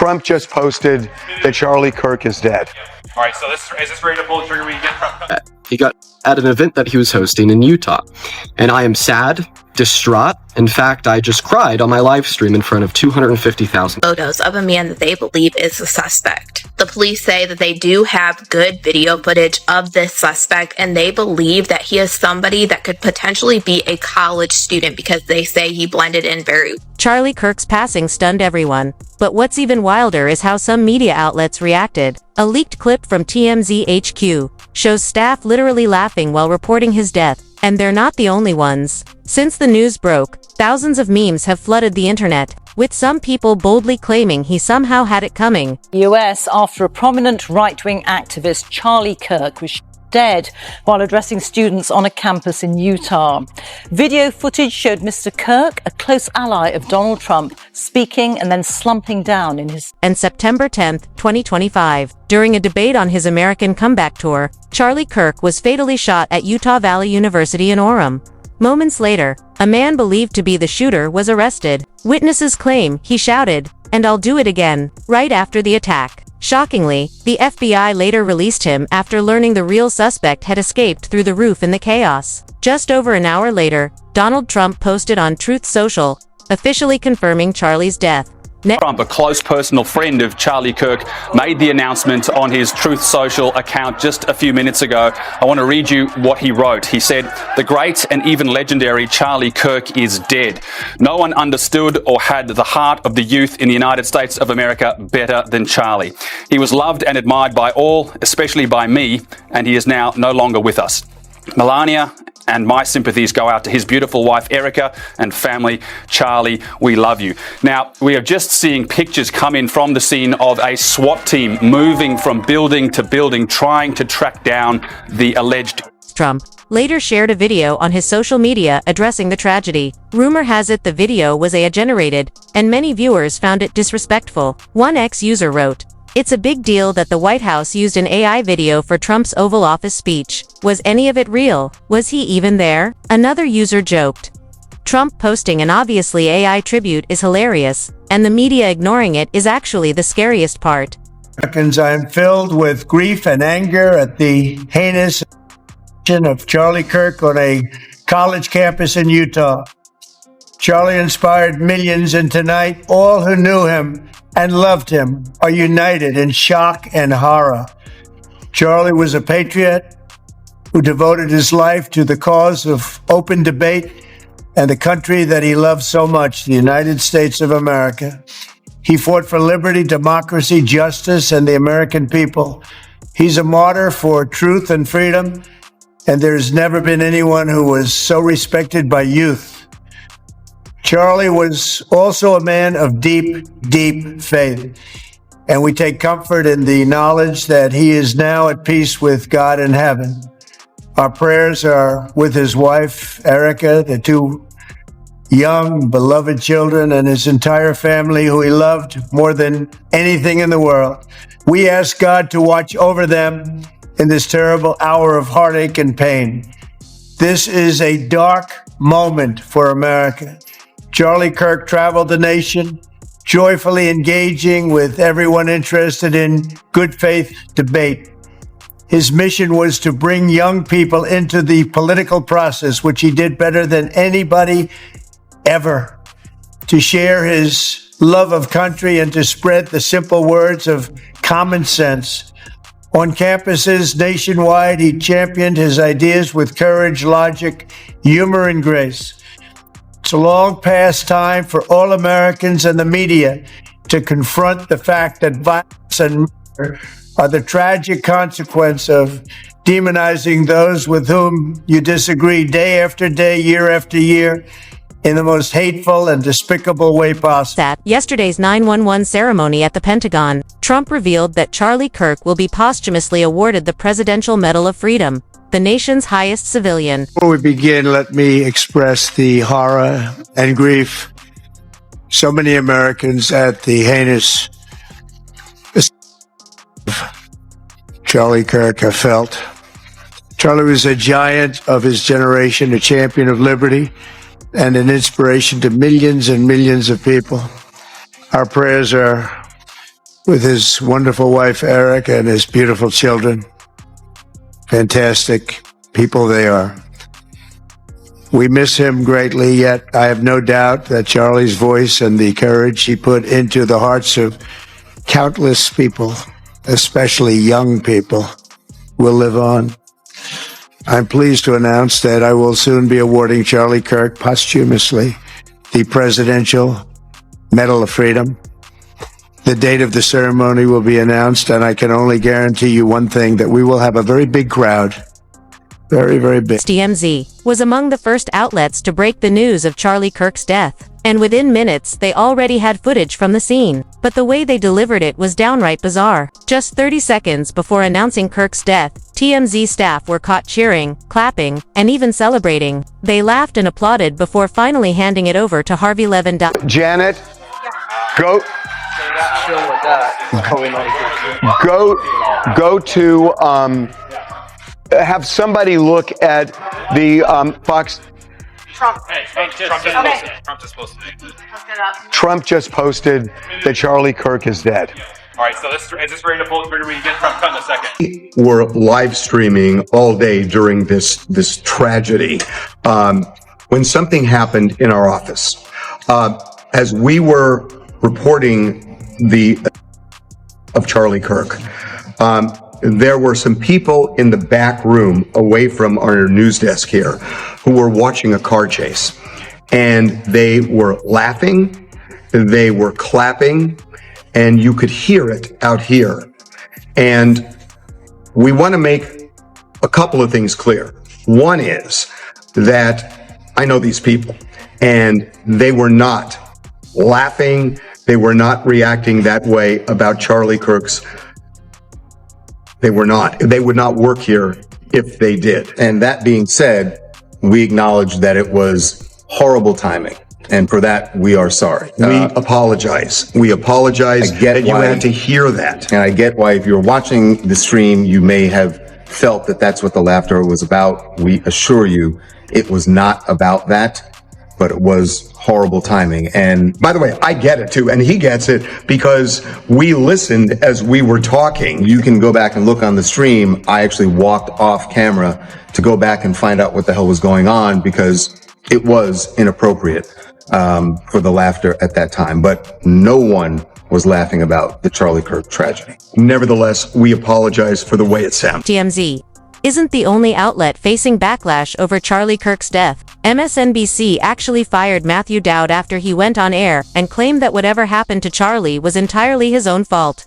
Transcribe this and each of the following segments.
Trump just posted that Charlie Kirk is dead. All right, so is this ready to pull the trigger we get from? He got at an event that he was hosting in Utah. And I am sad, distraught. In fact, I just cried on my live stream in front of 250,000. Photos of a man that they believe is a suspect. The police say that they do have good video footage of this suspect, and they believe that he is somebody that could potentially be a college student because they say he blended in very well. Charlie Kirk's passing stunned everyone, but what's even wilder is how some media outlets reacted. A leaked clip from TMZ HQ shows staff literally laughing while reporting his death, and they're not the only ones. Since the news broke, thousands of memes have flooded the internet, with some people boldly claiming he somehow had it coming. US after a prominent right-wing activist, Charlie Kirk, was dead while addressing students on a campus in Utah. Video footage showed Mr. Kirk, a close ally of Donald Trump, speaking and then slumping down in his... And September 10th, 2025, during a debate on his American comeback tour, Charlie Kirk was fatally shot at Utah Valley University in Orem. Moments later, a man believed to be the shooter was arrested. Witnesses claim he shouted, "And I'll do it again," right after the attack. Shockingly, the FBI later released him after learning the real suspect had escaped through the roof in the chaos. Just over an hour later, Donald Trump posted on Truth Social, officially confirming Charlie's death. Trump, a close personal friend of Charlie Kirk, made the announcement on his Truth Social account just a few minutes ago. I want to read you what he wrote. He said, "The great and even legendary Charlie Kirk is dead. No one understood or had the heart of the youth in the United States of America better than Charlie. He was loved and admired by all, especially by me, and he is now no longer with us. Melania and my sympathies go out to his beautiful wife, Erica, and family. Charlie, we love you." Now, we are just seeing pictures come in from the scene of a SWAT team moving from building to building, trying to track down the alleged... Trump later shared a video on his social media addressing the tragedy. Rumor has it the video was AI-generated, and many viewers found it disrespectful. One ex-user wrote, "It's a big deal that the White House used an AI video for Trump's Oval Office speech. Was any of it real? Was he even there?" Another user joked, "Trump posting an obviously AI tribute is hilarious, and the media ignoring it is actually the scariest part." Americans, I am filled with grief and anger at the heinous action of Charlie Kirk on a college campus in Utah. Charlie inspired millions, and tonight all who knew him and loved him are united in shock and horror. Charlie was a patriot who devoted his life to the cause of open debate and the country that he loved so much, the United States of America. He fought for liberty, democracy, justice, and the American people. He's a martyr for truth and freedom, and there's never been anyone who was so respected by youth. Charlie was also a man of deep, deep faith, and we take comfort in the knowledge that he is now at peace with God in heaven. Our prayers are with his wife, Erica, the two young, beloved children, and his entire family, who he loved more than anything in the world. We ask God to watch over them in this terrible hour of heartache and pain. This is a dark moment for America. Charlie Kirk traveled the nation, joyfully engaging with everyone interested in good faith debate. His mission was to bring young people into the political process, which he did better than anybody ever, to share his love of country and to spread the simple words of common sense. On campuses nationwide, he championed his ideas with courage, logic, humor, and grace. It's a long past time for all Americans and the media to confront the fact that violence and murder are the tragic consequence of demonizing those with whom you disagree day after day, year after year, in the most hateful and despicable way possible. At yesterday's 9/11 ceremony at the Pentagon, Trump revealed that Charlie Kirk will be posthumously awarded the Presidential Medal of Freedom, the nation's highest civilian. Before we begin, let me express the horror and grief so many Americans at the heinous Charlie Kirk have felt. Charlie was a giant of his generation, a champion of liberty, and an inspiration to millions and millions of people. Our prayers are with his wonderful wife, Eric, and his beautiful children. Fantastic people they are. We miss him greatly, yet I have no doubt that Charlie's voice and the courage he put into the hearts of countless people, especially young people, will live on. I'm pleased to announce that I will soon be awarding Charlie Kirk posthumously the Presidential Medal of Freedom. The date of the ceremony will be announced, and I can only guarantee you one thing, that we will have a very big crowd. Very, very big. TMZ was among the first outlets to break the news of Charlie Kirk's death, and within minutes they already had footage from the scene. But the way they delivered it was downright bizarre. Just 30 seconds before announcing Kirk's death, TMZ staff were caught cheering, clapping, and even celebrating. They laughed and applauded before finally handing it over to Harvey Levin. Janet, go to have somebody look at the Fox. Trump just posted that Charlie Kirk is dead. All right, so is this ready to pull? Where do we get Trump in a second? We're live streaming all day during this tragedy. When something happened in our office, as we were reporting of Charlie Kirk, there were some people in the back room away from our news desk here who were watching a car chase, and they were laughing, they were clapping, and you could hear it out here. And we want to make a couple of things clear. One is that I know these people, and they were not laughing, they were not reacting that way about Charlie Kirk's. They were not. They would not work here if they did. And that being said, we acknowledge that it was horrible timing. And for that, we are sorry. We apologize. We apologize that you had to hear that. And I get why, if you're watching the stream, you may have felt that that's what the laughter was about. We assure you it was not about that, but it was horrible timing. And by the way, I get it too, and he gets it, because we listened as we were talking. You can go back and look on the stream. I actually walked off camera to go back and find out what the hell was going on, because it was inappropriate for the laughter at that time. But no one was laughing about the Charlie Kirk tragedy. Nevertheless, we apologize for the way it sounded. TMZ isn't the only outlet facing backlash over Charlie Kirk's death. MSNBC actually fired Matthew Dowd after he went on air and claimed that whatever happened to Charlie was entirely his own fault.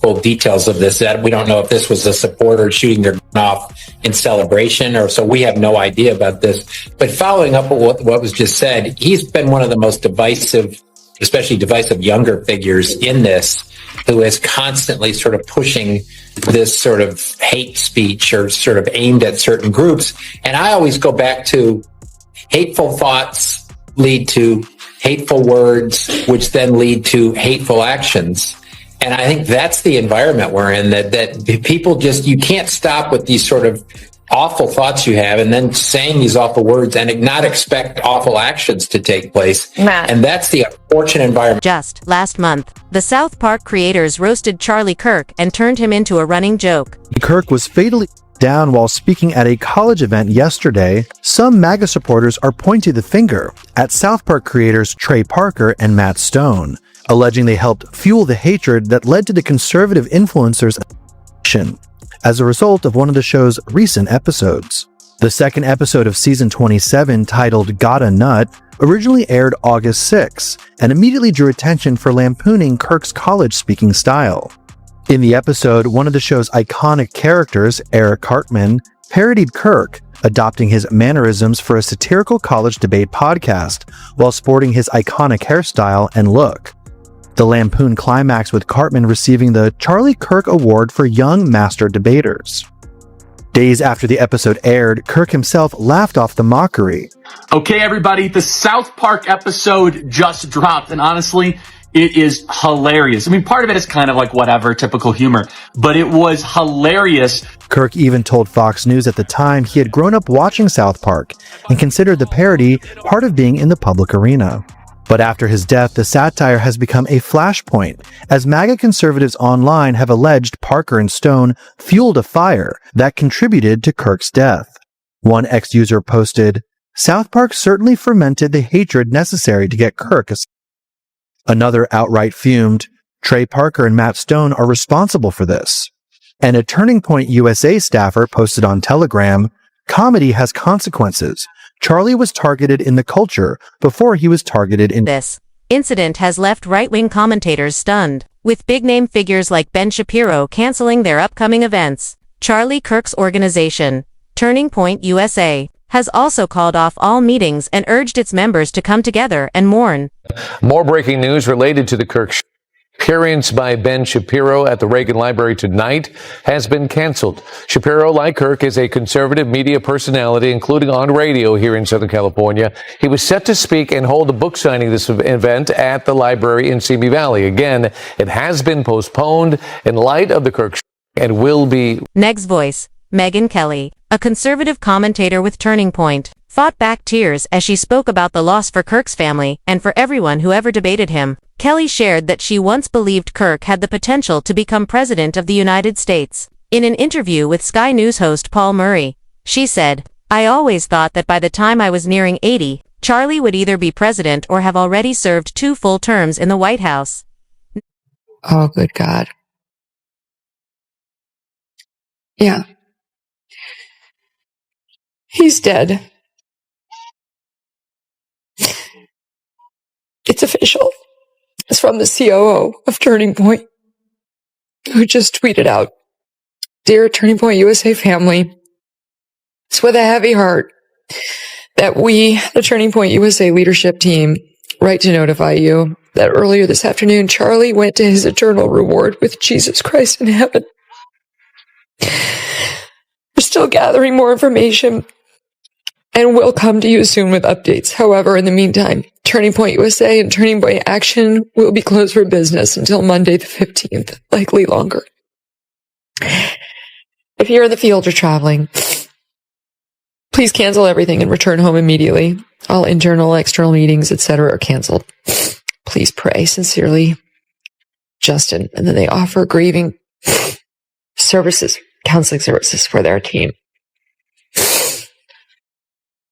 Full details of this, that we don't know if this was a supporter shooting their gun off in celebration, or so we have no idea about this. But following up on what was just said, he's been one of the most divisive, especially divisive younger figures in this, who is constantly sort of pushing this sort of hate speech or sort of aimed at certain groups. And I always go back to hateful thoughts lead to hateful words, which then lead to hateful actions. And I think that's the environment we're in, that people just, you can't stop with these sort of awful thoughts you have and then saying these awful words and not expect awful actions to take place. Matt. And that's the unfortunate environment. Just last month, the South Park creators roasted Charlie Kirk and turned him into a running joke. Kirk was fatally down while speaking at a college event yesterday. Some MAGA supporters are pointing the finger at South Park creators Trey Parker and Matt Stone, alleging they helped fuel the hatred that led to the conservative influencers' as a result of one of the show's recent episodes. The second episode of season 27, titled Gotta Nut, originally aired August 6 and immediately drew attention for lampooning Kirk's college speaking style. In the episode, one of the show's iconic characters, Eric Cartman, parodied Kirk, adopting his mannerisms for a satirical college debate podcast while sporting his iconic hairstyle and look. The lampoon climaxed with Cartman receiving the Charlie Kirk Award for Young Master Debaters. Days after the episode aired, Kirk himself laughed off the mockery. Okay, everybody, the South Park episode just dropped, and honestly, it is hilarious. I mean, part of it is kind of like whatever, typical humor, but it was hilarious. Kirk even told Fox News at the time he had grown up watching South Park and considered the parody part of being in the public arena. But after his death, the satire has become a flashpoint, as MAGA conservatives online have alleged Parker and Stone fueled a fire that contributed to Kirk's death. One ex-user posted, "South Park certainly fermented the hatred necessary to get Kirk." Another outright fumed, "Trey Parker and Matt Stone are responsible for this." And a Turning Point USA staffer posted on Telegram, "Comedy has consequences. Charlie was targeted in the culture before he was targeted in..." This incident has left right-wing commentators stunned, with big-name figures like Ben Shapiro canceling their upcoming events. Charlie Kirk's organization, Turning Point USA, has also called off all meetings and urged its members to come together and mourn. More breaking news related to the Kirk appearance by Ben Shapiro at the Reagan Library tonight has been canceled. Shapiro, like Kirk, is a conservative media personality, including on radio here in Southern California. He was set to speak and hold a book signing this event at the library in Simi Valley. Again, it has been postponed in light of the Kirk and will be. Meg's voice, Megyn Kelly, a conservative commentator with Turning Point, fought back tears as she spoke about the loss for Kirk's family and for everyone who ever debated him. Kelly shared that she once believed Kirk had the potential to become president of the United States. In an interview with Sky News host Paul Murray, she said, "I always thought that by the time I was nearing 80, Charlie would either be president or have already served 2 full terms in the White House." Oh, good God. Yeah. He's dead. It's official. It's from the COO of Turning Point, who just tweeted out, "Dear Turning Point USA family, it's with a heavy heart that we, the Turning Point USA leadership team, write to notify you that earlier this afternoon, Charlie went to his eternal reward with Jesus Christ in heaven. We're still gathering more information and we'll come to you soon with updates. However, in the meantime, Turning Point USA and Turning Point Action will be closed for business until Monday the 15th, likely longer. If you're in the field or traveling, please cancel everything and return home immediately. All internal, external meetings, etc. are canceled. Please pray. Sincerely, Justin." And then they offer grieving services, counseling services for their team.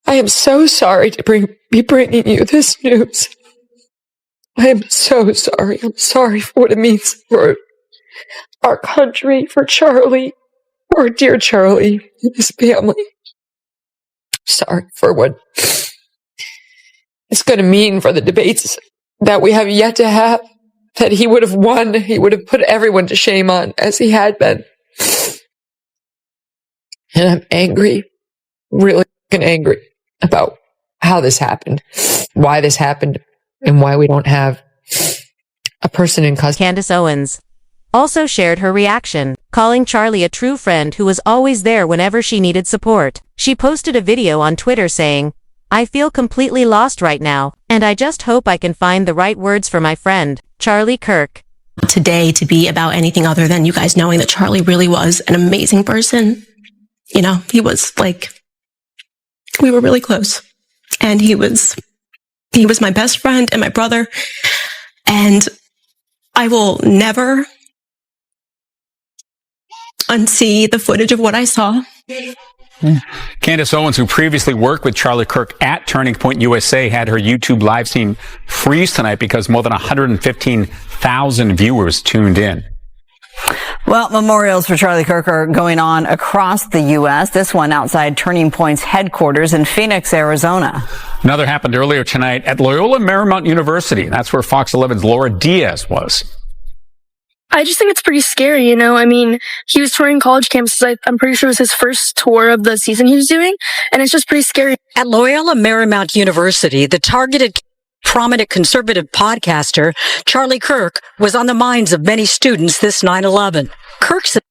I am so sorry to be bringing you this news. I am so sorry. I'm sorry for what it means for our country, for Charlie, for dear Charlie and his family. Sorry for what it's going to mean for the debates that we have yet to have, that he would have won. He would have put everyone to shame on, as he had been. And I'm angry, really angry about how this happened, why this happened, and why we don't have a person in custody. Candace Owens also shared her reaction, calling Charlie a true friend who was always there whenever she needed support. She posted a video on Twitter saying, "I feel completely lost right now, and I just hope I can find the right words for my friend, Charlie Kirk." Today to be about anything other than you guys knowing that Charlie really was an amazing person. You know, he was like, we were really close, and he was my best friend and my brother, and I will never unsee the footage of what I saw. Candace Owens, who previously worked with Charlie Kirk at Turning Point USA, had her YouTube live stream freeze tonight because more than 115,000 viewers tuned in. Well, memorials for Charlie Kirk are going on across the U.S. This one outside Turning Point's headquarters in Phoenix, Arizona. Another happened earlier tonight at Loyola Marymount University. That's where Fox 11's Laura Diaz was. I just think it's pretty scary, you know? I mean, he was touring college campuses. I'm pretty sure it was his first tour of the season he was doing, and it's just pretty scary. At Loyola Marymount University, the targeted prominent conservative podcaster Charlie Kirk was on the minds of many students this 9/11. Kirk said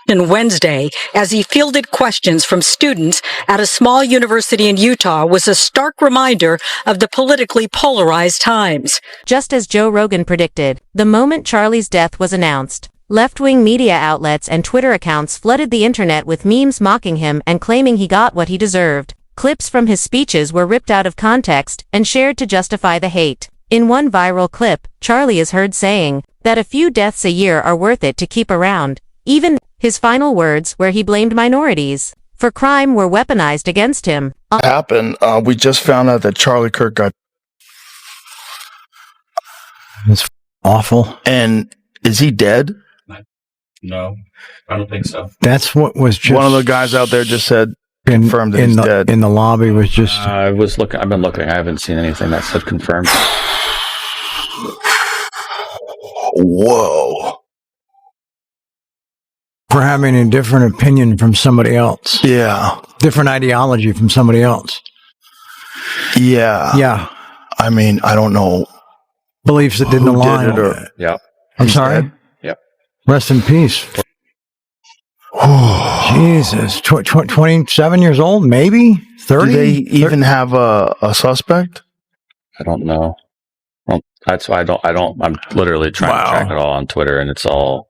on Wednesday, as he fielded questions from students at a small university in Utah, was a stark reminder of the politically polarized times. Just as Joe Rogan predicted, the moment Charlie's death was announced, left-wing media outlets and Twitter accounts flooded the internet with memes mocking him and claiming he got what he deserved. Clips from his speeches were ripped out of context and shared to justify the hate. In one viral clip, Charlie is heard saying that a few deaths a year are worth it to keep around. Even his final words, where he blamed minorities for crime, were weaponized against him. Happened. We just found out that Charlie Kirk got. It's awful. And is he dead? No, I don't think so. That's what was just one of the guys out there just said confirmed that he's dead. In the lobby was just. I've been looking. I haven't seen anything that said confirmed. Whoa. For having a different opinion from somebody else. Yeah. Different ideology from somebody else. Yeah. Yeah. I mean, I don't know. Beliefs that didn't align. Yeah. I'm sorry? Dead? Yep. Rest in peace. Jesus. 27 years old, maybe? 30? Do they even have a suspect? I don't know. Well, that's why I'm literally trying to track it all on Twitter, and it's all.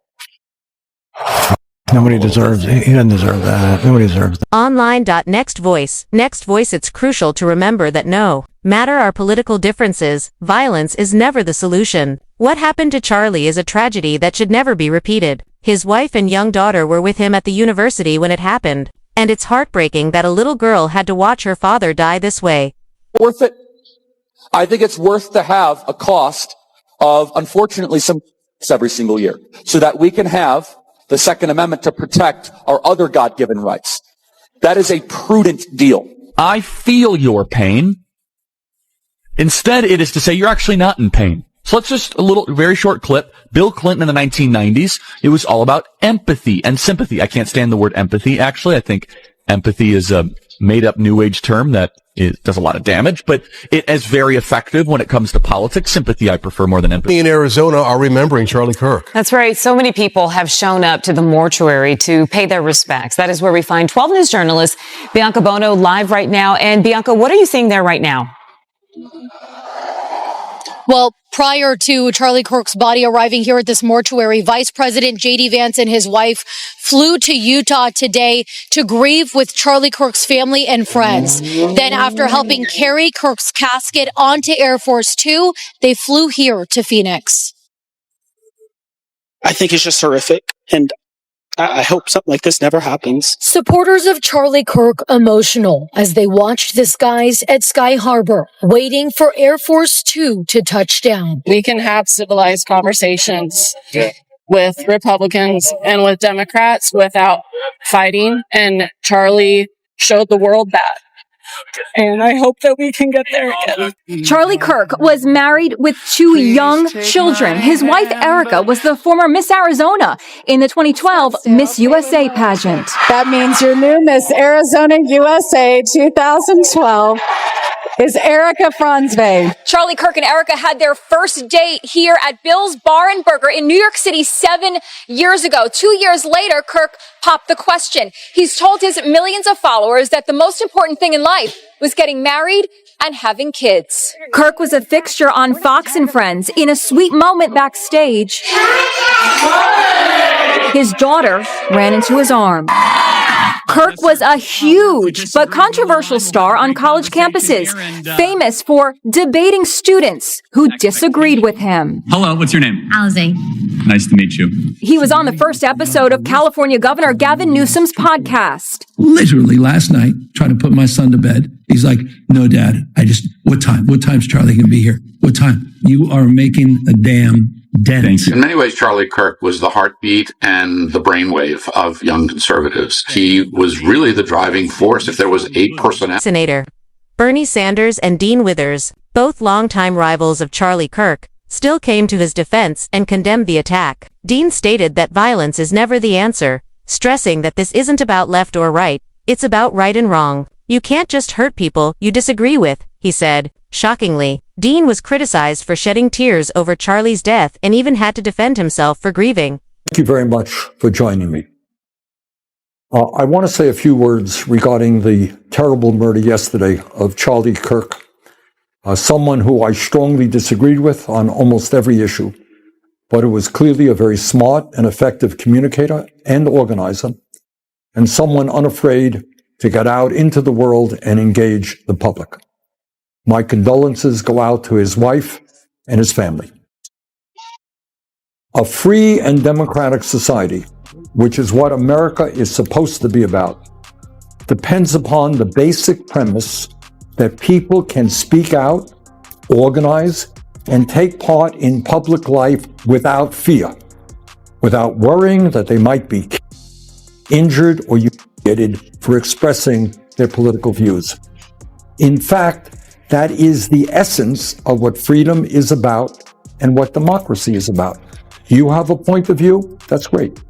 Nobody deserves it. He doesn't deserve that. Nobody deserves that. Online.nextvoice. Next Voice. It's crucial to remember that no matter our political differences, violence is never the solution. What happened to Charlie is a tragedy that should never be repeated. His wife and young daughter were with him at the university when it happened, and it's heartbreaking that a little girl had to watch her father die this way. Worth it. I think it's worth to have a cost of, unfortunately, some every single year, so that we can have the Second Amendment to protect our other God-given rights. That is a prudent deal. I feel your pain. Instead, it is to say you're actually not in pain. So let's just very short clip. Bill Clinton in the 1990s, it was all about empathy and sympathy. I can't stand the word empathy, actually. I think empathy is a made-up New Age term that does a lot of damage, but it is very effective when it comes to politics. Sympathy I prefer more than empathy. In Arizona are remembering Charlie Kirk. That's right. So many people have shown up to the mortuary to pay their respects. That is where we find 12 News journalist Bianca Bono live right now. And Bianca, what are you seeing there right now? Well, prior to Charlie Kirk's body arriving here at this mortuary, Vice President J.D. Vance and his wife flew to Utah today to grieve with Charlie Kirk's family and friends. Then after helping carry Kirk's casket onto Air Force Two, they flew here to Phoenix. I think it's just horrific, and I hope something like this never happens. Supporters of Charlie Kirk emotional as they watched the skies at Sky Harbor, waiting for Air Force Two to touch down. We can have civilized conversations with Republicans and with Democrats without fighting, and Charlie showed the world that. And I hope that we can get there again. Charlie Kirk was married with two young children. His wife, Erica, was the former Miss Arizona in the 2012 Miss USA pageant. That means your new Miss Arizona USA 2012 is Erica Franzwey. Charlie Kirk and Erica had their first date here at Bill's Bar and Burger in New York City 7 years ago. 2 years later, Kirk popped the question. He's told his millions of followers that the most important thing in life was getting married and having kids. Kirk was a fixture on Fox and Friends. In a sweet moment backstage, his daughter ran into his arms. Kirk was a huge but controversial star on college campuses, famous for debating students who disagreed with him. Hello, what's your name? Alize. Nice to meet you. He was on the first episode of California Governor Gavin Newsom's podcast. Literally last night, trying to put my son to bed. He's like, no, Dad, what time? What time's Charlie going to be here? What time? You are making a damn dent. In many ways, Charlie Kirk was the heartbeat and the brainwave of young conservatives. He was really the driving force. If there was a personality. Senator Bernie Sanders and Dean Withers, both longtime rivals of Charlie Kirk, still came to his defense and condemned the attack. Dean stated that violence is never the answer, stressing that this isn't about left or right, it's about right and wrong. You can't just hurt people you disagree with, he said. Shockingly, Dean was criticized for shedding tears over Charlie's death and even had to defend himself for grieving. Thank you very much for joining me. I want to say a few words regarding the terrible murder yesterday of Charlie Kirk, someone who I strongly disagreed with on almost every issue, but who was clearly a very smart and effective communicator and organizer, and someone unafraid to get out into the world and engage the public. My condolences go out to his wife and his family. A free and democratic society, which is what America is supposed to be about, depends upon the basic premise that people can speak out, organize, and take part in public life without fear, without worrying that they might be injured or humiliated for expressing their political views. In fact, that is the essence of what freedom is about and what democracy is about. You have a point of view? That's great.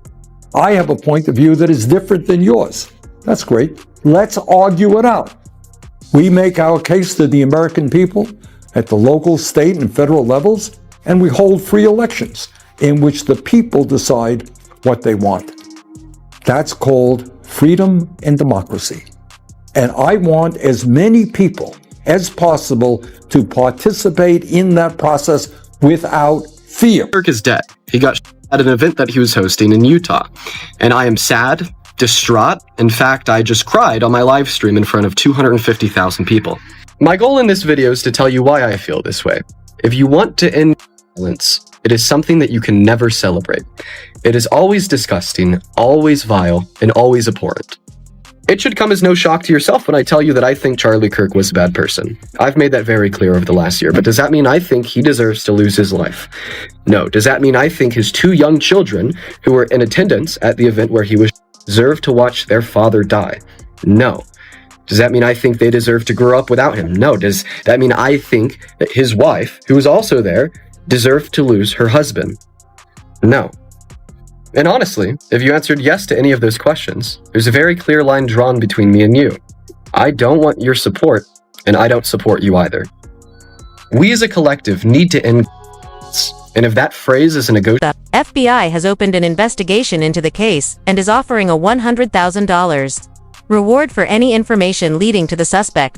I have a point of view that is different than yours. That's great. Let's argue it out. We make our case to the American people at the local, state, and federal levels, and we hold free elections in which the people decide what they want. That's called freedom and democracy. And I want as many people as possible to participate in that process without fear. Kirk is dead. He got at an event that he was hosting in Utah. And I am sad, distraught. In fact, I just cried on my live stream in front of 250,000 people. My goal in this video is to tell you why I feel this way. If you want to end violence, it is something that you can never celebrate. It is always disgusting, always vile, and always abhorrent. It should come as no shock to yourself when I tell you that I think Charlie Kirk was a bad person. I've made that very clear over the last year, but does that mean I think he deserves to lose his life? No. Does that mean I think his 2 young children who were in attendance at the event where he was deserve to watch their father die? No. Does that mean I think they deserve to grow up without him? No. Does that mean I think that his wife, who was also there, deserved to lose her husband? No. And honestly, if you answered yes to any of those questions, there's a very clear line drawn between me and you. I don't want your support, and I don't support you either. We as a collective need to end violence, and if that phrase is a negotiation... FBI has opened an investigation into the case and is offering a $100,000 reward for any information leading to the suspect.